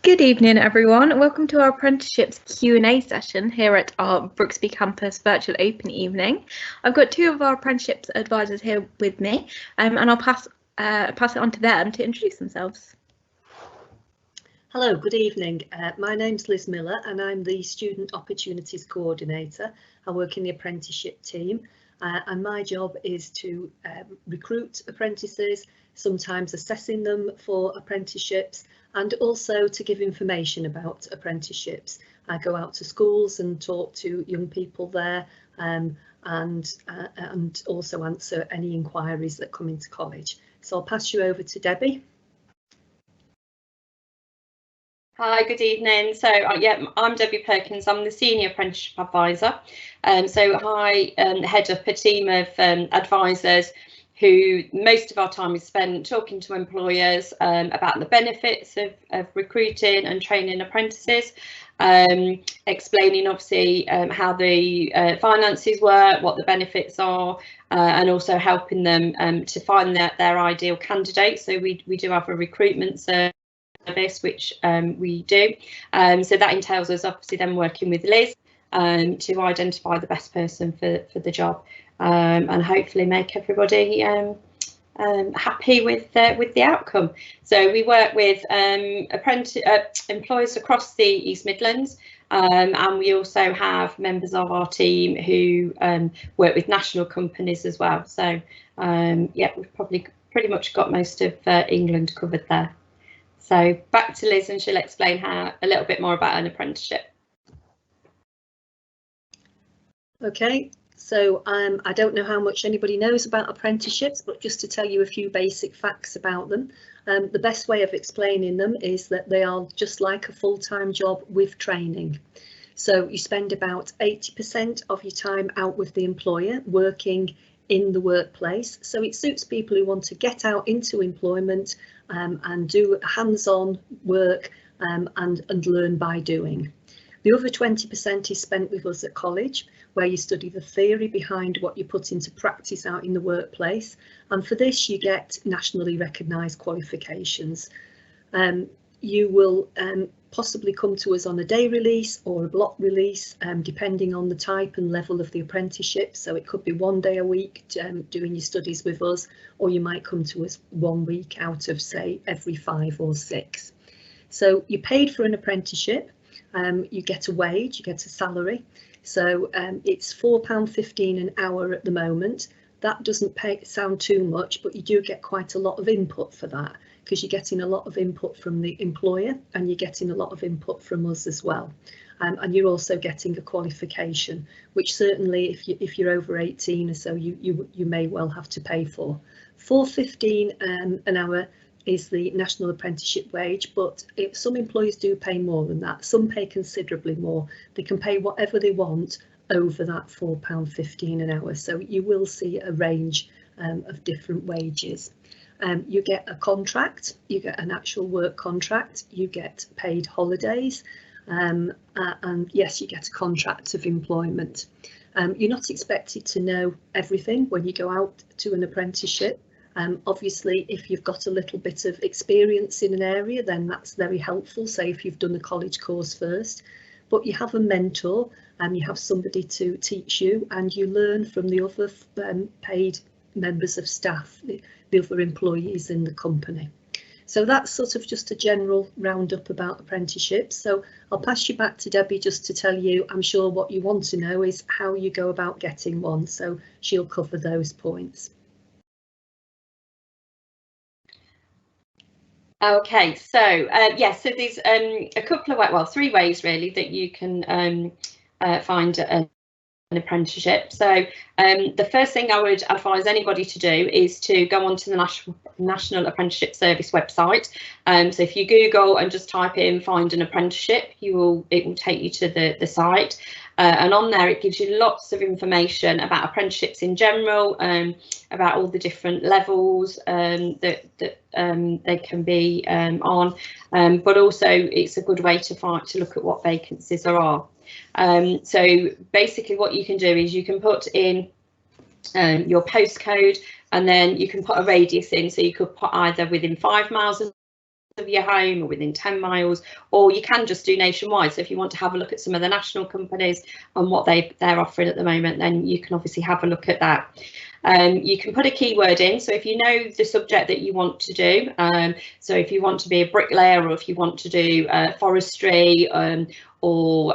Good evening, everyone. Welcome to our Apprenticeships Q&A session here at our Brooksby campus virtual open evening. I've got two of our apprenticeships advisors here with me, and I'll pass it on to them to introduce themselves. Hello, good evening. My name's Liz Miller and I'm the Student Opportunities Coordinator. I work in the apprenticeship team and my job is to recruit apprentices, sometimes assessing them for apprenticeships, and also to give information about apprenticeships. I go out to schools and talk to young people there and also answer any inquiries that come into college. So I'll pass you over to Debbie. Hi, good evening. So yeah, I'm Debbie Perkins. I'm the Senior Apprenticeship Advisor. So I head up a team of advisors who most of our time is spent talking to employers about the benefits of recruiting and training apprentices, explaining obviously how the finances work, what the benefits are, and also helping them to find their ideal candidate. So we do have a recruitment service which we do, so that entails us obviously then working with Liz to identify the best person for the job and hopefully make everybody happy with the outcome. So we work with employers across the East Midlands, and we also have members of our team who work with national companies as well. So yeah, we've probably pretty much got most of England covered there. So back to Liz and she'll explain a little bit more about an apprenticeship. Okay, so I don't know how much anybody knows about apprenticeships, but just to tell you a few basic facts about them. The best way of explaining them is that they are just like a full-time job with training. So you spend about 80% of your time out with the employer working in the workplace. So it suits people who want to get out into employment and do hands-on work and learn by doing. The other 20% is spent with us at college, where you study the theory behind what you put into practice out in the workplace. And for this, you get nationally recognised qualifications. You will possibly come to us on a day release or a block release, depending on the type and level of the apprenticeship. So it could be 1 day a week doing your studies with us, or you might come to us 1 week out of, say, every 5 or 6. So you're paid for an apprenticeship, you get a wage, you get a salary. So it's £4.15 an hour at the moment. That doesn't sound too much, but you do get quite a lot of input for that, because you're getting a lot of input from the employer and you're getting a lot of input from us as well. And you're also getting a qualification, which certainly if you're over 18 or so, you may well have to pay for. £4.15 an hour is the national apprenticeship wage, but some employers do pay more than that. Some pay considerably more. They can pay whatever they want over that £4.15 an hour. So you will see a range of different wages. You get a contract, you get an actual work contract, you get paid holidays, and yes, you get a contract of employment. You're not expected to know everything when you go out to an apprenticeship. Obviously, if you've got a little bit of experience in an area, then that's very helpful, say if you've done a college course first. But you have a mentor and you have somebody to teach you, and you learn from the other paid members of staff, the other employees in the company. So that's sort of just a general roundup about apprenticeships. So I'll pass you back to Debbie just to tell you, I'm sure what you want to know is how you go about getting one. So she'll cover those points. Okay, so yeah, so there's a couple of well, 3 ways really that you can find an apprenticeship. So the first thing I would advise anybody to do is to go onto the National Apprenticeship Service website. So if you Google and just type in find an apprenticeship, it will take you to the site. And on there it gives you lots of information about apprenticeships in general, about all the different levels that they can be on, but also it's a good way to look at what vacancies there are. So basically what you can do is you can put in your postcode, and then you can put a radius in, so you could put either within 5 miles of of your home or within 10 miles, or you can just do nationwide. So if you want to have a look at some of the national companies and what they're offering at the moment, then you can obviously have a look at that. You can put a keyword in, so if you know the subject that you want to do, so if you want to be a bricklayer, or if you want to do forestry or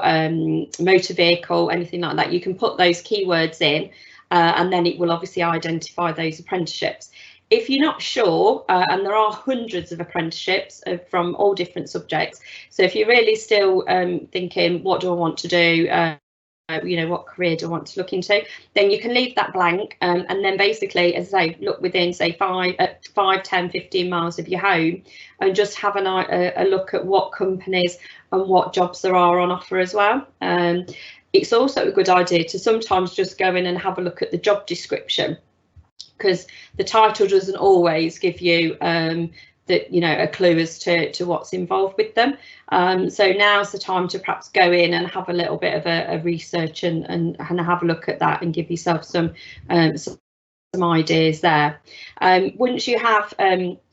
motor vehicle, anything like that, you can put those keywords in, and then it will obviously identify those apprenticeships. If you're not sure, and there are hundreds of apprenticeships from all different subjects, so if you're really still thinking, what do I want to do, you know, what career do I want to look into, then you can leave that blank, and then basically, as I say, look within, say, 5, 10, 15 miles of your home, and just have a look at what companies and what jobs there are on offer as well. It's also a good idea to sometimes just go in and have a look at the job description, because the title doesn't always give you a clue as to what's involved with them. So now's the time to perhaps go in and have a little bit of a research and have a look at that, and give yourself some ideas there. Once you have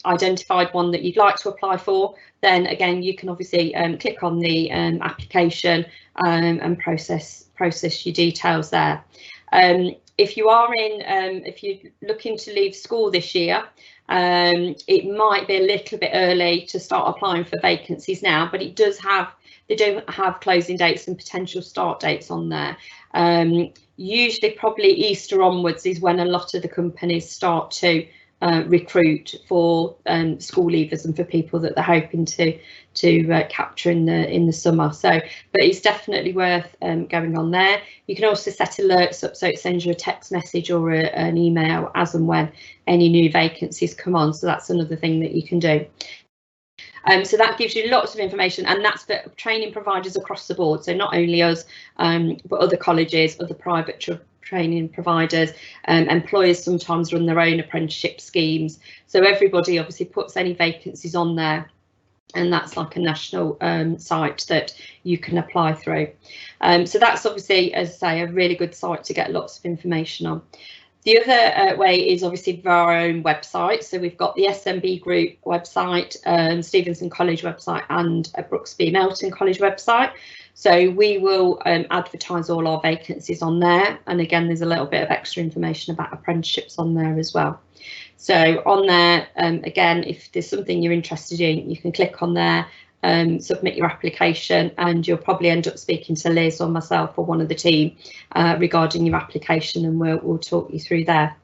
identified one that you'd like to apply for, then again you can obviously click on the application and process your details there. If you are if you're looking to leave school this year, it might be a little bit early to start applying for vacancies now, but they do have closing dates and potential start dates on there. Usually probably Easter onwards is when a lot of the companies start to recruit for school leavers and for people that they're hoping to capture in the summer. So, but it's definitely worth going on there. You can also set alerts up, so it sends you a text message or an email as and when any new vacancies come on. So that's another thing that you can do. So that gives you lots of information, and that's for training providers across the board. So not only us, but other colleges, other private training providers, employers sometimes run their own apprenticeship schemes. So everybody obviously puts any vacancies on there, and that's like a national site that you can apply through. So that's obviously, as I say, a really good site to get lots of information on. The other way is obviously via our own website. So we've got the SMB Group website, Stevenson College website, and a Brooksby Melton College website. So we will advertise all our vacancies on there. And again, there's a little bit of extra information about apprenticeships on there as well. So on there, again, if there's something you're interested in, you can click on there, submit your application, and you'll probably end up speaking to Liz or myself or one of the team regarding your application, and we'll talk you through there.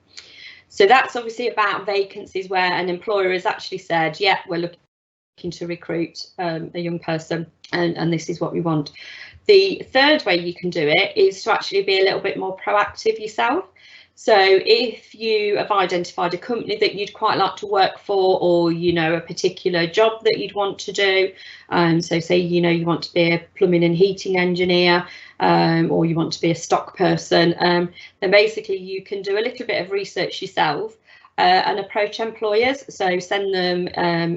So that's obviously about vacancies where an employer has actually said, yeah, we're looking to recruit a young person, and this is what we want. The third way you can do it is to actually be a little bit more proactive yourself. So if you have identified a company that you'd quite like to work for, or a particular job that you'd want to do, so say you want to be a plumbing and heating engineer, or you want to be a stock person, then basically you can do a little bit of research yourself and approach employers. So send them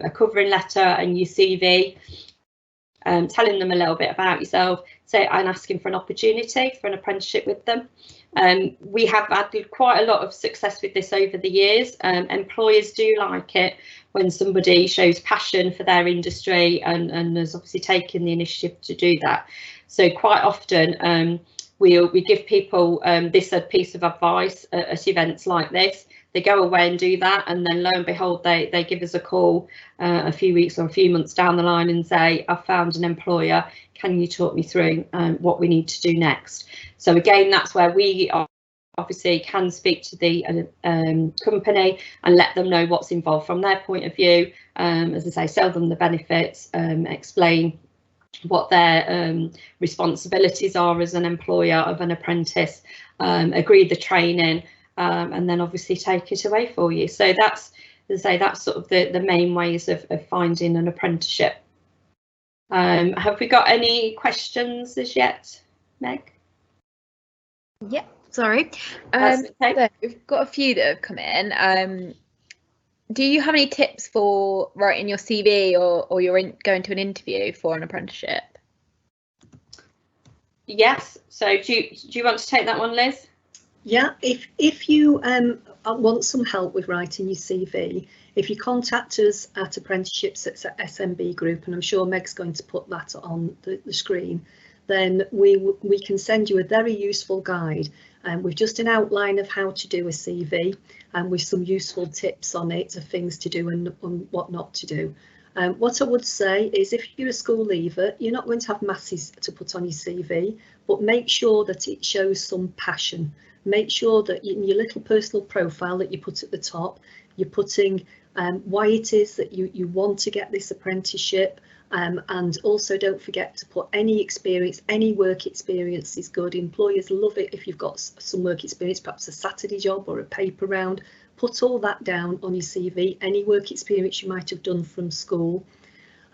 a covering letter and your CV, telling them a little bit about yourself, and asking for an opportunity for an apprenticeship with them. We have had quite a lot of success with this over the years. Employers do like it when somebody shows passion for their industry and has obviously taken the initiative to do that. So quite often we give people this piece of advice at events like this. They go away and do that, and then lo and behold, they give us a call a few weeks or a few months down the line and say, I've found an employer, can you talk me through what we need to do next? So again, that's where we obviously can speak to the company and let them know what's involved from their point of view. As I say, sell them the benefits, explain what their responsibilities are as an employer of an apprentice, agree the training, and then obviously take it away for you. So that's, as I say, that's sort of the main ways of finding an apprenticeship. Have we got any questions as yet, Meg? Yeah, sorry. Okay. So we've got a few that have come in. Do you have any tips for writing your CV or you're going to an interview for an apprenticeship? Yes. So do you want to take that one, Liz? Yeah, if you want some help with writing your CV, If you contact us at Apprenticeships at SMB Group, and I'm sure Meg's going to put that on the screen, then we can send you a very useful guide. With just an outline of how to do a CV and with some useful tips on it of things to do and what not to do. What I would say is, if you're a school leaver, you're not going to have masses to put on your CV, but make sure that it shows some passion. Make sure that in your little personal profile that you put at the top, you're putting why it is that you want to get this apprenticeship, and also don't forget to put any experience, any work experience is good. Employers love it if you've got some work experience, perhaps a Saturday job or a paper round. Put all that down on your CV, any work experience you might have done from school.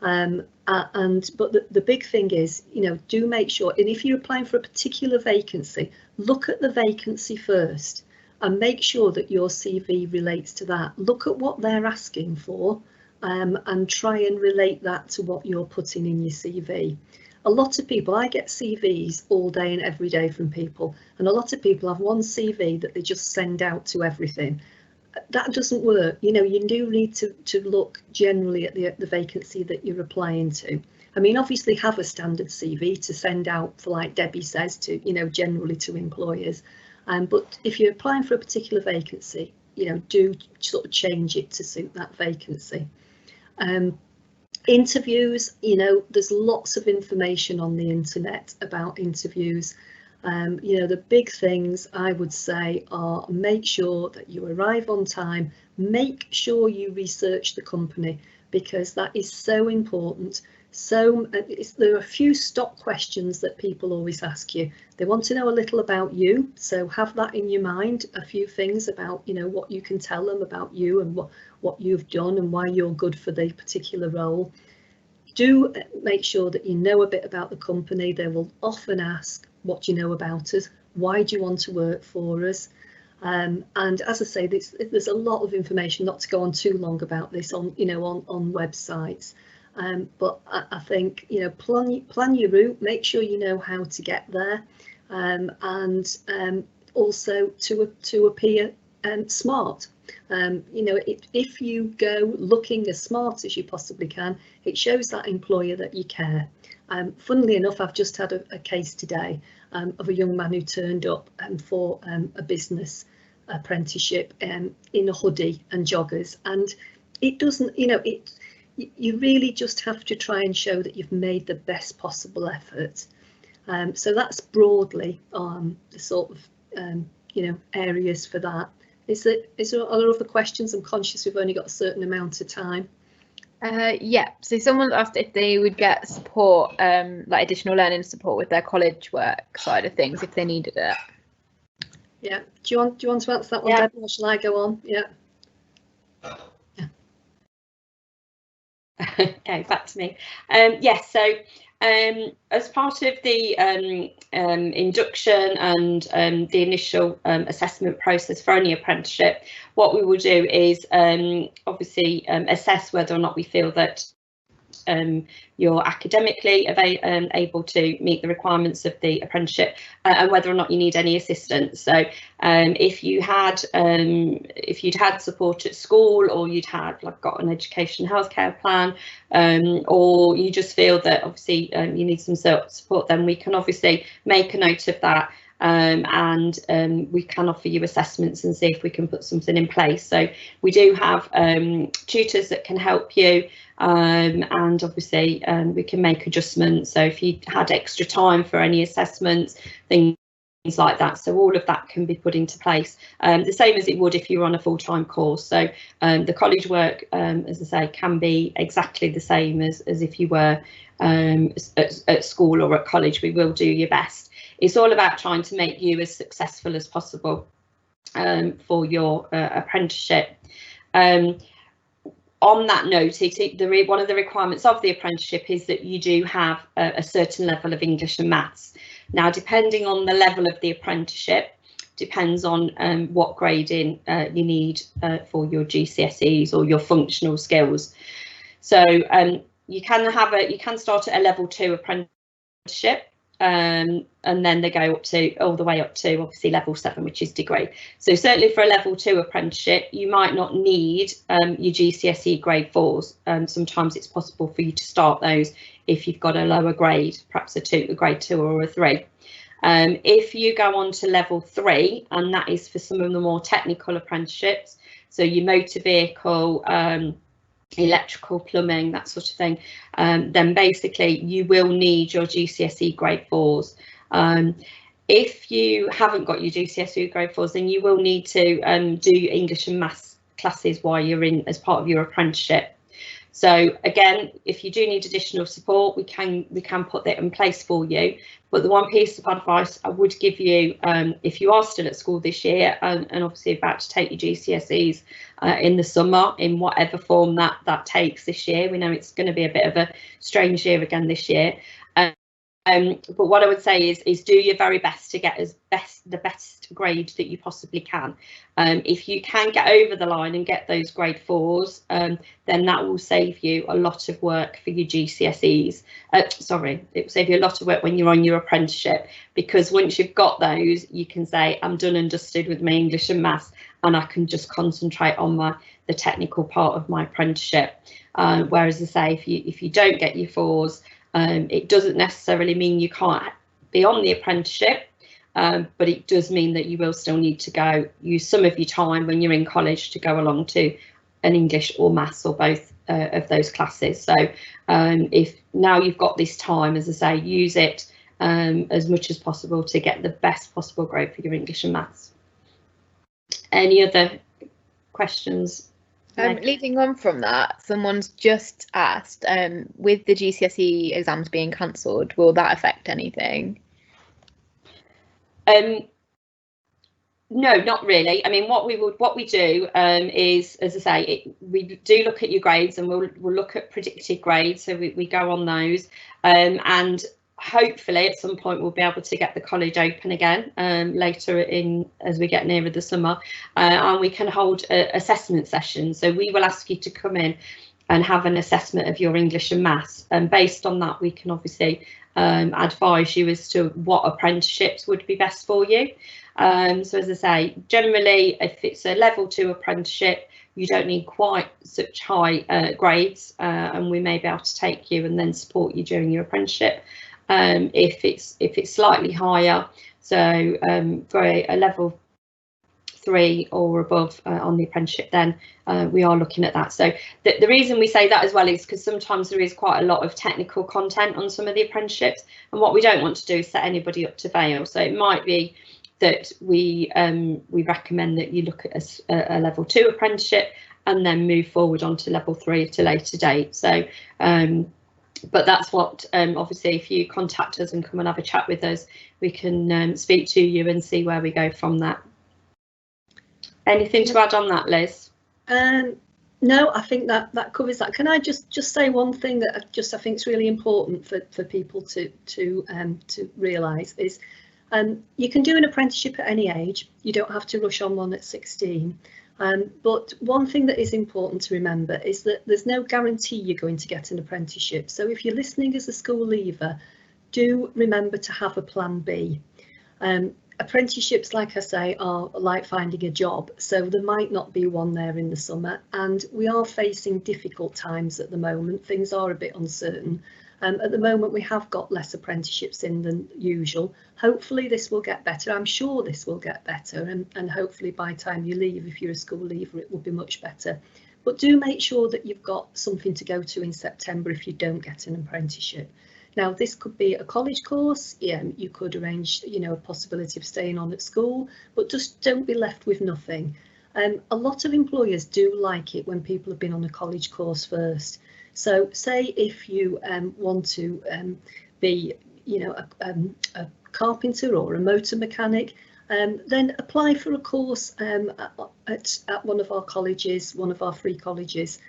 But the big thing is, do make sure, and if you're applying for a particular vacancy, look at the vacancy first and make sure that your CV relates to that. Look at what they're asking for, and try and relate that to what you're putting in your CV. A lot of people, I get CVs all day and every day from people, and a lot of people have one CV that they just send out to everything. That doesn't work. You do need to look generally at the vacancy that you're applying to. I mean, obviously have a standard CV to send out for, like Debbie says, to generally to employers. But if you're applying for a particular vacancy, do sort of change it to suit that vacancy. Interviews, there's lots of information on the internet about interviews. The big things I would say are, make sure that you arrive on time, make sure you research the company, because that is so important. So there are a few stock questions that people always ask you. They want to know a little about you, so have that in your mind, a few things about what you can tell them about you and what you've done and why you're good for the particular role. Do make sure that you know a bit about the company. They will often ask, what do you know about us? Why do you want to work for us? And as I say, there's a lot of information, not to go on too long about this, on on websites. But I think plan your route, make sure you know how to get there, and also to appear smart. If you go looking as smart as you possibly can, it shows that employer that you care. Funnily enough, I've just had a case today of a young man who turned up for a business apprenticeship in a hoodie and joggers, and it doesn't, you really just have to try and show that you've made the best possible effort. So that's broadly the sort of areas for that. Are there other questions? I'm conscious we've only got a certain amount of time. Yeah, so someone asked if they would get support, like additional learning support with their college work side of things if they needed it. Yeah, do you want to answer that one, Debbie, or shall I go on? Yeah. Okay, back to me. Yes, so as part of the induction and the initial assessment process for any apprenticeship, what we will do is obviously assess whether or not we feel that you're academically able to meet the requirements of the apprenticeship, and whether or not you need any assistance. So if you'd had support at school, or you'd had got an education healthcare plan, or you just feel that obviously you need some support, then we can obviously make a note of that. And we can offer you assessments and see if we can put something in place. So we do have tutors that can help you, and obviously we can make adjustments. So if you had extra time for any assessments, things like that, so all of that can be put into place, the same as it would if you were on a full-time course. So the college work, as I say, can be exactly the same as if you were at school or at college. We will do your best. It's all about trying to make you as successful as possible for your apprenticeship. On that note, one of the requirements of the apprenticeship is that you do have a certain level of English and maths. Now, depending on the level of the apprenticeship, depends on what grading you need for your GCSEs or your functional skills. So you can start at a level 2 apprenticeship. and then they go up to all the way up to obviously level 7, which is degree. So certainly for a level 2 apprenticeship, you might not need your GCSE grade 4s. Sometimes it's possible for you to start those if you've got a lower grade, perhaps a grade 2 or a 3. If you go on to level 3, and that is for some of the more technical apprenticeships, so your motor vehicle, electrical, plumbing, that sort of thing, then basically you will need your GCSE grade 4s. If you haven't got your GCSE grade 4s, then you will need to do English and maths classes while you're in as part of your apprenticeship. So again, if you do need additional support, we can put that in place for you. But the one piece of advice I would give you, if you are still at school this year and obviously about to take your GCSEs in the summer, in whatever form that takes this year, we know it's going to be a bit of a strange year again this year. But what I would say is do your very best to get the best grade that you possibly can. If you can get over the line and get those grade 4s, then that will save you a lot of work for your GCSEs. Sorry, it will save you a lot of work when you're on your apprenticeship, because once you've got those, you can say, I'm done and dusted with my English and maths, and I can just concentrate on the technical part of my apprenticeship. Whereas I say, if you don't get your 4s, it doesn't necessarily mean you can't be on the apprenticeship, but it does mean that you will still need to use some of your time when you're in college to go along to an English or maths or both of those classes. So if now you've got this time, as I say, use it as much as possible to get the best possible grade for your English and maths. Any other questions? Leading on from that, someone's just asked, with the GCSE exams being cancelled, will that affect anything? No, not really. I mean, what we do is, as I say, we do look at your grades, and we'll look at predicted grades. So we go on those, and hopefully at some point we'll be able to get the college open again later as we get nearer the summer, and we can hold assessment sessions. So we will ask you to come in and have an assessment of your English and maths, and based on that we can obviously advise you as to what apprenticeships would be best for you. So as I say, generally if it's a level 2 apprenticeship, you don't need quite such high grades, and we may be able to take you and then support you during your apprenticeship. If it's slightly higher, so for a level 3 or above on the apprenticeship, then we are looking at that. So the reason we say that as well is because sometimes there is quite a lot of technical content on some of the apprenticeships, and what we don't want to do is set anybody up to fail. So it might be that we recommend that you look at a level 2 apprenticeship and then move forward on to level 3 at a later date. So but that's what obviously if you contact us and come and have a chat with us, we can speak to you and see where we go from that. Anything to add on that, Liz? No, I think that covers that. Can I just say one thing that I think is really important for people to realise is you can do an apprenticeship at any age. You don't have to rush on one at 16. But one thing that is important to remember is that there's no guarantee you're going to get an apprenticeship. So if you're listening as a school leaver, do remember to have a plan B. Apprenticeships, like I say, are like finding a job, so there might not be one there in the summer, and we are facing difficult times at the moment. Things are a bit uncertain. At the moment we have got less apprenticeships in than usual. Hopefully this will get better. I'm sure this will get better, and hopefully by the time you leave, if you're a school leaver, it will be much better. But do make sure that you've got something to go to in September if you don't get an apprenticeship. Now this could be a college course, yeah, you could arrange, you know, a possibility of staying on at school, but just don't be left with nothing. A lot of employers do like it when people have been on a college course first. So say if you want to be, you know, a carpenter or a motor mechanic, then apply for a course at one of our colleges, one of our free colleges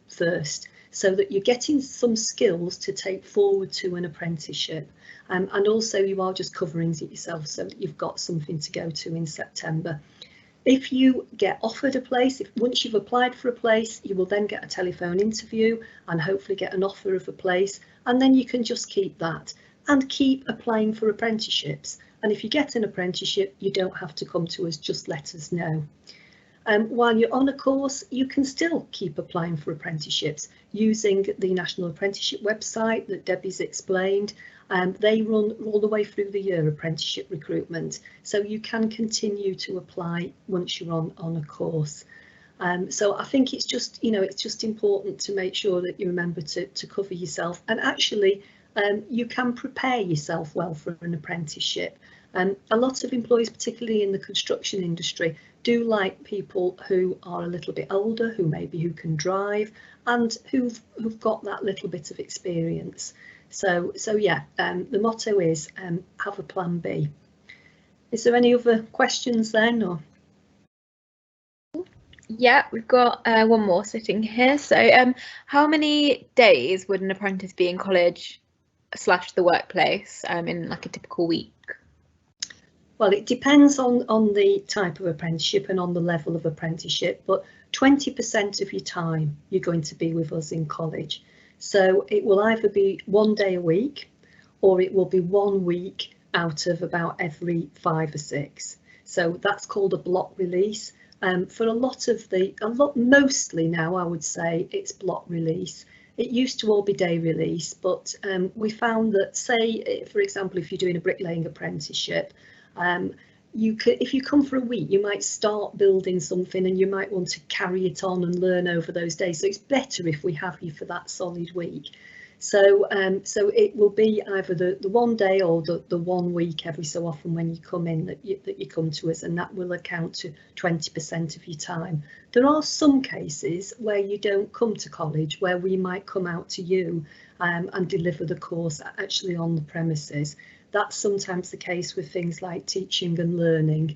first, so that you're getting some skills to take forward to an apprenticeship, and also you are just covering it yourself so that you've got something to go to in September. If you get offered a place, once you've applied for a place, you will then get a telephone interview and hopefully get an offer of a place, and then you can just keep that. and keep applying for apprenticeships. And if you get an apprenticeship, you don't have to come to us, just let us know. While you're on a course, you can still keep applying for apprenticeships using the National Apprenticeship website that Debbie's explained. They run all the way through the year, apprenticeship recruitment, so you can continue to apply once you're on a course. So I think it's just, you know, it's just important to make sure that you remember to cover yourself, and actually you can prepare yourself well for an apprenticeship. A lot of employees, particularly in the construction industry, do like people who are a little bit older, who can drive, and who've got that little bit of experience. So yeah, the motto is have a plan B. Is there any other questions then, or? Yeah, we've got one more sitting here. So how many days would an apprentice be in college / the workplace in like a typical week? Well, it depends on the type of apprenticeship and on the level of apprenticeship, but 20% of your time you're going to be with us in college. So it will either be 1 day a week, or it will be 1 week out of about every 5 or 6. So that's called a block release. For mostly now, I would say it's block release. It used to all be day release, but we found that, say, for example, if you're doing a bricklaying apprenticeship, if you come for a week, you might start building something and you might want to carry it on and learn over those days. So it's better if we have you for that solid week. So it will be either the 1 day or the 1 week every so often when you come in that you come to us, and that will account to 20% of your time. There are some cases where you don't come to college, where we might come out to you and deliver the course actually on the premises. That's sometimes the case with things like teaching and learning,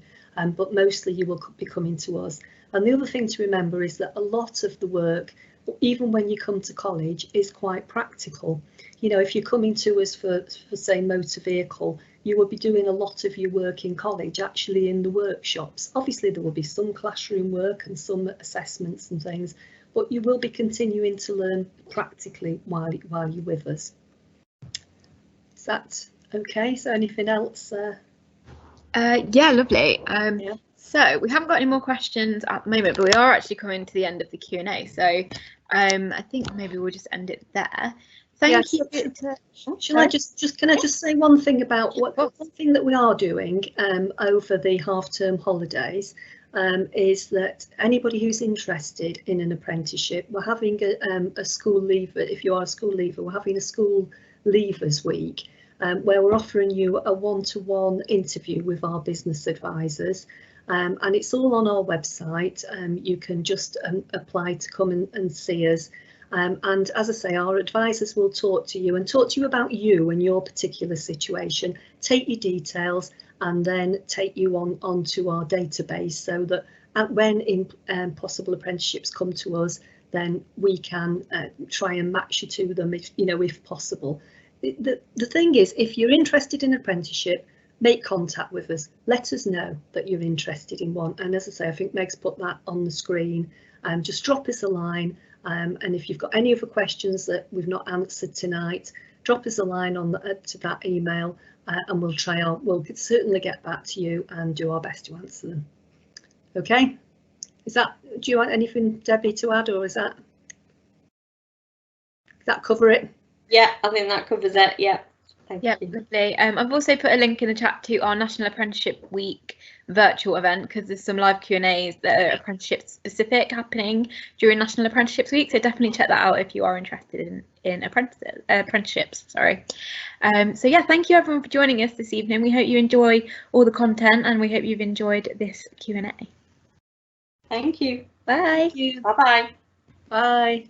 but mostly you will be coming to us. And the other thing to remember is that a lot of the work, even when you come to college, is quite practical. You know, if you're coming to us for say motor vehicle, you will be doing a lot of your work in college actually in the workshops. Obviously there will be some classroom work and some assessments and things, but you will be continuing to learn practically while you're with us. Is that okay? So anything else? Yeah, lovely. Yeah. So we haven't got any more questions at the moment, but we are actually coming to the end of the Q&A. So I think maybe we'll just end it there. Thank you. Can I just say one thing about one thing that we are doing over the half-term holidays is that anybody who's interested in an apprenticeship, we're having a school leaver. If you are a school leaver, we're having a school leavers week where we're offering you a one-to-one interview with our business advisors. And it's all on our website. You can just apply to come and see us. And as I say, our advisors will talk to you about you and your particular situation, take your details, and then take you onto our database, so that when possible apprenticeships come to us, then we can try and match you to them if possible. The thing is, if you're interested in apprenticeship, make contact with us. Let us know that you're interested in one. And as I say, I think Meg's put that on the screen. Just drop us a line. And if you've got any other questions that we've not answered tonight, drop us a line to that email, and we'll certainly get back to you and do our best to answer them. Okay. Do you want anything, Debbie, to add, or does that cover it? Yeah, I think that covers it. Yeah. Thank you. Lovely. I've also put a link in the chat to our National Apprenticeship Week virtual event, because there's some live Q&As that are apprenticeship specific happening during National Apprenticeships Week. So definitely check that out if you are interested in apprenticeships. Sorry. So yeah, thank you everyone for joining us this evening. We hope you enjoy all the content, and we hope you've enjoyed this Q&A. Thank you. Bye. Bye-bye. Bye.